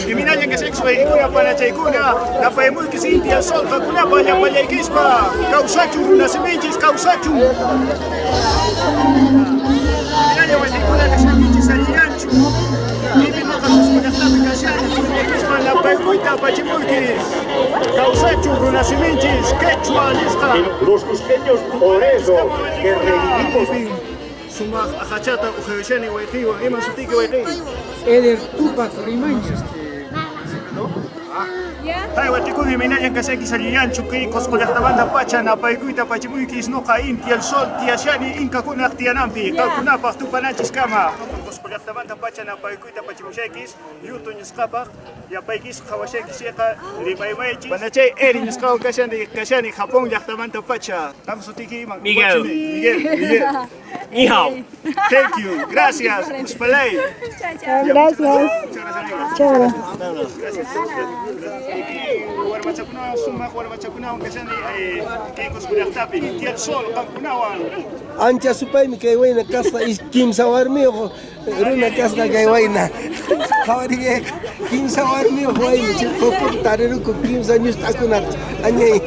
Liminayan que sexo y kuna para chaykuna, la paemul que se india sol, kuna para payaykispa, causachu, nacimientos causachu. Liminayan wasikuna que se pinches alianchu. Vivi no camus kuna tabi kashani, kispa la paekuita pachimulkis. Causachu, nacimientos, quechua, lista. Los cusqueños, por eso, que revivimos. Suma ajachata ujevishani waitiwa, ima sutiki waitiwa. Eder Tupac Rimanchis. Hay watikuni minayan kaseki saliyanchu ki kosqulaqtamanta pacha napaykuyta pachimuykis nuqa inti el sol tiyashani inka kunaq tiyanampi qawkunapaq tupananchis kama kosqulaqtamanta pacha napaykuyta pachimushaykis yutu nisqapaq yapaykis qhawashaykis iqa rimaymaychis panachay eri nisqawan kashani Japón llaqtamanta pacha qam sutiki iman Miguel. Miguel Ni hao. thank you gracias uspalay Gracias. Chévere. warmachakuna sumaq warmachakunawan kashani kay kosqulaqtapi inti el sol qamkunawan Ancha supaymi kay wayna kasqa kimsa warmiyuq runa kasqa kay wayna qhawariyqa kimsa warmiyuq wayna chayqa tariruku kimsa ñust'akunata añay